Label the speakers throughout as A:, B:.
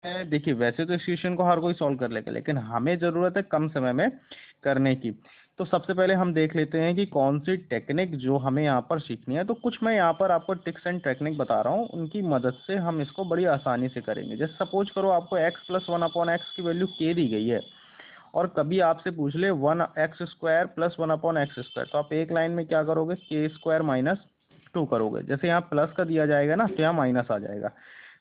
A: देखिए वैसे तो इस क्वेश्चन को हर कोई सॉल्व कर लेगा, लेकिन हमें ज़रूरत है कम समय में करने की। तो सबसे पहले हम देख लेते हैं कि कौन सी टेक्निक जो हमें यहाँ पर सीखनी है। तो कुछ मैं यहाँ पर आपको टिप्स एंड टेक्निक बता रहा हूँ, उनकी मदद से हम इसको बड़ी आसानी से करेंगे। जैसे सपोज करो आपको x प्लस 1/x की वैल्यू k दी गई है, और कभी आपसे पूछ ले 1x² प्लस 1/x², तो आप एक लाइन में क्या करोगे, k² माइनस 2 करोगे। जैसे यहाँ प्लस का दिया जाएगा ना, तो यहाँ माइनस आ जाएगा।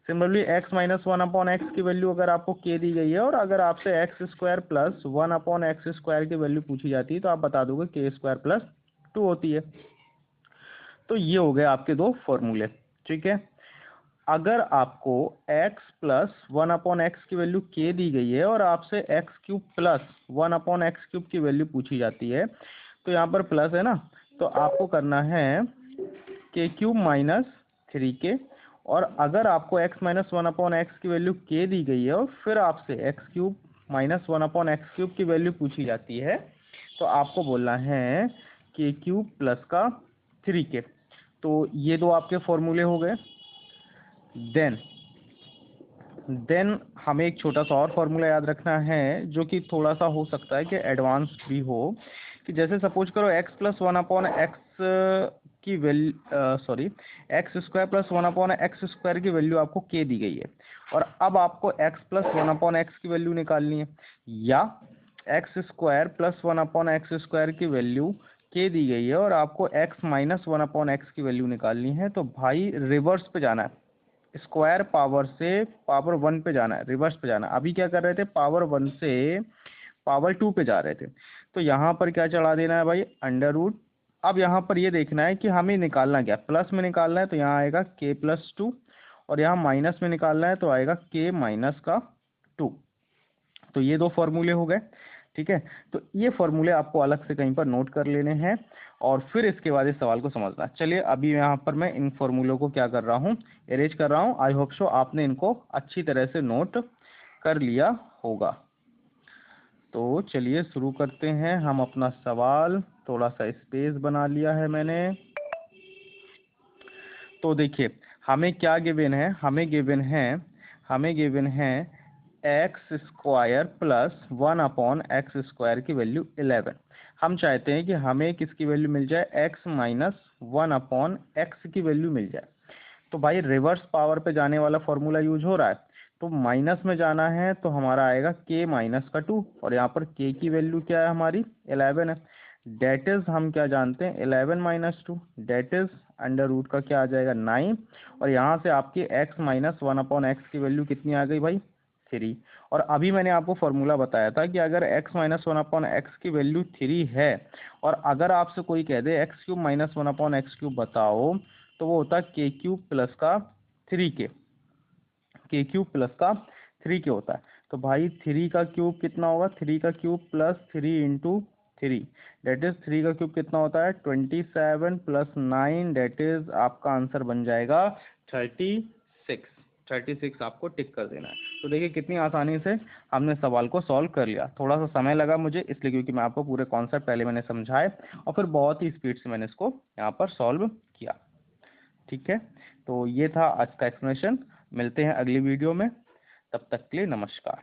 A: सिमिलरली x माइनस 1/x की वैल्यू अगर आपको k दी गई है, और अगर आपसे x² प्लस 1/x² की वैल्यू पूछी जाती है, तो आप बता दोगे k² प्लस 2 होती है। तो ये हो गए आपके दो फॉर्मूले, ठीक है। अगर आपको x प्लस 1/x की वैल्यू k दी गई है, और आपसे x³ प्लस 1/x³ की वैल्यू पूछी जाती है, तो यहाँ पर प्लस है ना, तो आपको करना है k³ माइनस 3k। और अगर आपको x माइनस 1/x की वैल्यू k दी गई है, और फिर आपसे x³ माइनस 1/x³ की वैल्यू पूछी जाती है, तो आपको बोलना है k³ प्लस का 3k। तो ये दो आपके फॉर्मूले हो गए। देन हमें एक छोटा सा और फॉर्मूला याद रखना है, जो कि थोड़ा सा हो सकता है कि एडवांस भी हो। कि जैसे सपोज करो x प्लस 1/x की वैल्यू x² प्लस 1/x² की वैल्यू आपको k दी गई है, और अब आपको x प्लस 1/x की वैल्यू निकालनी है, या x² प्लस 1/x² की वैल्यू k दी गई है, और आपको x माइनस 1/x की वैल्यू निकालनी है। तो भाई रिवर्स पे जाना है, स्क्वायर पावर से पावर 1 पे जाना है, रिवर्स पे जाना है। अभी क्या कर रहे थे, पावर 1 से पावर 2 पे जा रहे थे, तो यहाँ पर क्या चढ़ा देना है भाई, अंडर रूट। अब यहाँ पर ये देखना है कि हमें निकालना क्या, प्लस में निकालना है तो यहाँ आएगा k प्लस 2, और यहाँ माइनस में निकालना है तो आएगा k माइनस का 2। तो ये दो फॉर्मूले हो गए, ठीक है। तो ये फॉर्मूले आपको अलग से कहीं पर नोट कर लेने हैं, और फिर इसके बाद इस सवाल को समझना। चलिए अभी यहाँ पर मैं इन फॉर्मूलों को क्या कर रहा हूँ, अरेंज कर रहा हूँ। आई होप सो आपने इनको अच्छी तरह से नोट कर लिया होगा। तो चलिए शुरू करते हैं हम अपना सवाल। थोड़ा सा स्पेस बना लिया है मैंने। तो देखिए हमें क्या गिवन है, हमें गिवन है x² प्लस 1/x² की वैल्यू 11। हम चाहते हैं कि हमें किसकी वैल्यू मिल जाए, x माइनस 1/x की वैल्यू मिल जाए। तो भाई रिवर्स पावर पे जाने वाला फॉर्मूला यूज हो रहा है, तो माइनस में जाना है तो हमारा आएगा k माइनस का 2, और यहाँ पर k की वैल्यू क्या है हमारी, 11 है। डेट इज हम क्या जानते हैं, 11 minus 2, that is under root का क्या आ जाएगा, 9। और यहाँ से आपकी x माइनस 1/x की वैल्यू कितनी आ गई भाई, 3। और अभी मैंने आपको फॉर्मूला बताया था कि अगर x माइनस 1/x की वैल्यू 3 है, और अगर आपसे कोई कह दे x³ माइनस 1/x³ बताओ, तो वो होता है k³ प्लस का 3k, k³ प्लस का 3k होता है। तो भाई 3 का क्यूब कितना होगा, 3 का cube plus 3 into 3, that is 3 का क्यूब कितना होता है, 27 प्लस 9, डेट इज आपका आंसर बन जाएगा 36। 36 आपको टिक कर देना है। तो देखिए कितनी आसानी से हमने सवाल को सॉल्व कर लिया। थोड़ा सा समय लगा मुझे, इसलिए क्योंकि मैं आपको पूरे कॉन्सेप्ट पहले मैंने समझाए, और फिर बहुत ही स्पीड से मैंने इसको यहाँ पर सॉल्व किया, ठीक है। तो ये था आज का एक्सप्लेनेशन। मिलते हैं अगली वीडियो में, तब तक के लिए नमस्कार।